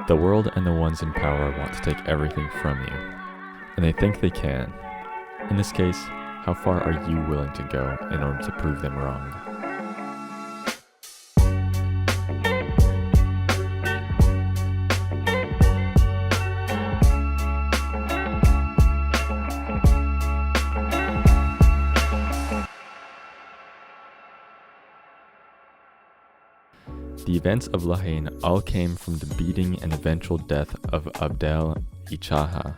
The world and the ones in power want to take everything from you, and they think they can. In this case, how far are you willing to go in order to prove them wrong? The events of Haine all came from the beating and eventual death of Abdel Ichaha,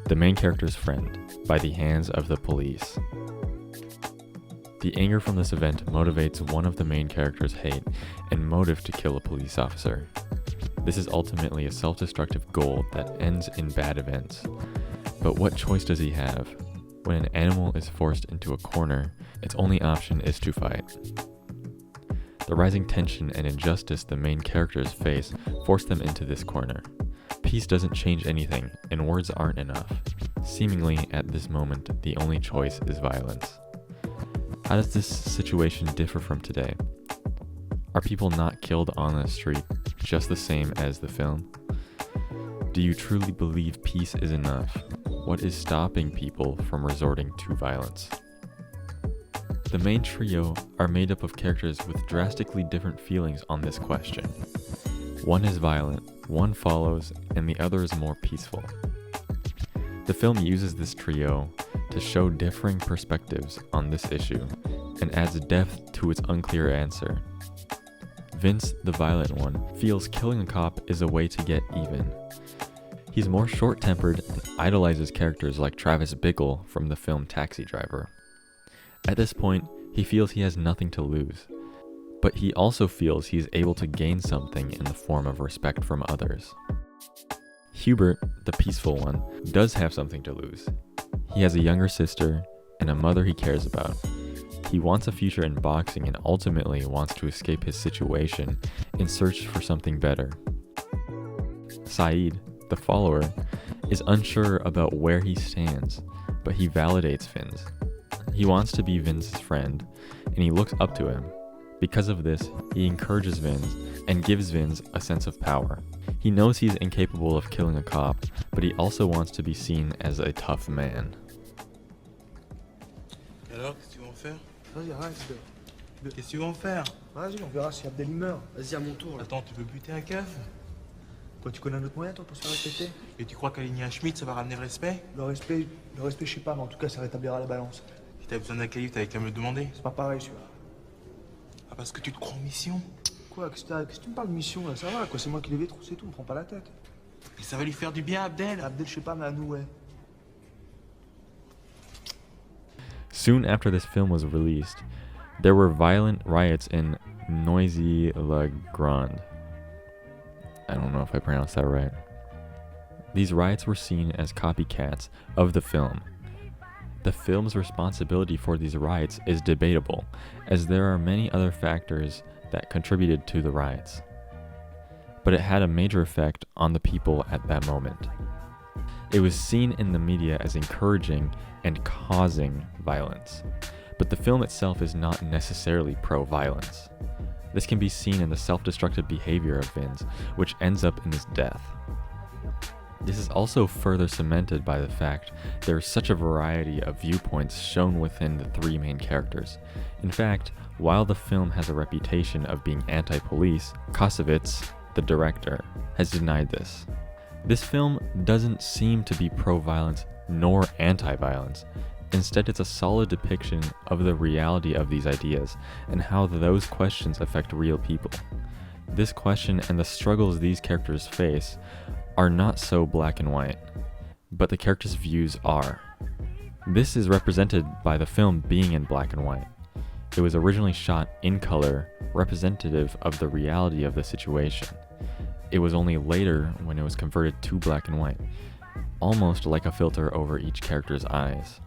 the main character's friend, by the hands of the police. The anger from this event motivates one of the main character's hate and motive to kill a police officer. This is ultimately a self-destructive goal that ends in bad events. But what choice does he have? When an animal is forced into a corner, its only option is to fight. The rising tension and injustice the main characters face force them into this corner. Peace doesn't change anything, and words aren't enough. Seemingly, at this moment, the only choice is violence. How does this situation differ from today? Are people not killed on the street just the same as the film? Do you truly believe peace is enough? What is stopping people from resorting to violence? The main trio are made up of characters with drastically different feelings on this question. One is violent, one follows, and the other is more peaceful. The film uses this trio to show differing perspectives on this issue and adds depth to its unclear answer. Vince, the violent one, feels killing a cop is a way to get even. He's more short-tempered and idolizes characters like Travis Bickle from the film Taxi Driver. At this point, he feels he has nothing to lose, but he also feels he is able to gain something in the form of respect from others. Hubert, the peaceful one, does have something to lose. He has a younger sister and a mother he cares about. He wants a future in boxing and ultimately wants to escape his situation in search for something better. Saeed, the follower, is unsure about where he stands, but he validates Vince. He wants to be Vince's friend, and he looks up to him. Because of this, he encourages Vince and gives Vince a sense of power. He knows he's incapable of killing a cop, but he also wants to be seen as a tough man. Alors, qu'est-ce que tu vas en faire? Vas-y, arrête. Qu'est-ce que tu vas en faire? Vas-y, on verra si Abdel il meurt. Vas-y, à mon tour. Là. Attends, tu veux buter un keuf? Quoi, tu connais un autre moyen, toi, pour se faire respecter? Et tu crois qu'aligner un Schmitt, ça va ramener le respect? Le respect, je sais pas, mais en tout cas, ça rétablira la balance. Si t'as besoin d'un calife, t'avais qu'à me le demander. C'est pas pareil, celui-là. Ah, parce que tu te crois en mission? Quoi, qu'est-ce que tu me parles de mission, là? Ça va, quoi, c'est moi qui l'ai vécu, c'est tout, me prends pas la tête. Et ça va lui faire du bien, Abdel? Abdel, je sais pas, mais à nous, ouais. Soon after this film was released, there were violent riots in Noisy-le-Grand. I don't know if I pronounced that right. These riots were seen as copycats of the film. The film's responsibility for these riots is debatable, as there are many other factors that contributed to the riots. But it had a major effect on the people at that moment. It was seen in the media as encouraging and causing violence, but the film itself is not necessarily pro-violence. This can be seen in the self-destructive behavior of Vince, which ends up in his death. This is also further cemented by the fact there is such a variety of viewpoints shown within the three main characters. In fact, while the film has a reputation of being anti-police, Kosovitz, the director, has denied this. This film doesn't seem to be pro-violence nor anti-violence. Instead, it's a solid depiction of the reality of these ideas and how those questions affect real people. This question and the struggles these characters face are not so black and white, but the characters' views are. This is represented by the film being in black and white. It was originally shot in color, representative of the reality of the situation. It was only later when it was converted to black and white, almost like a filter over each character's eyes.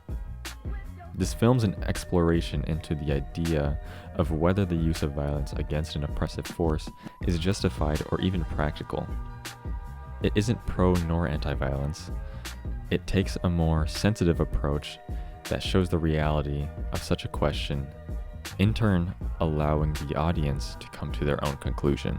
This film's an exploration into the idea of whether the use of violence against an oppressive force is justified or even practical. It isn't pro nor anti-violence. It takes a more sensitive approach that shows the reality of such a question, in turn allowing the audience to come to their own conclusion.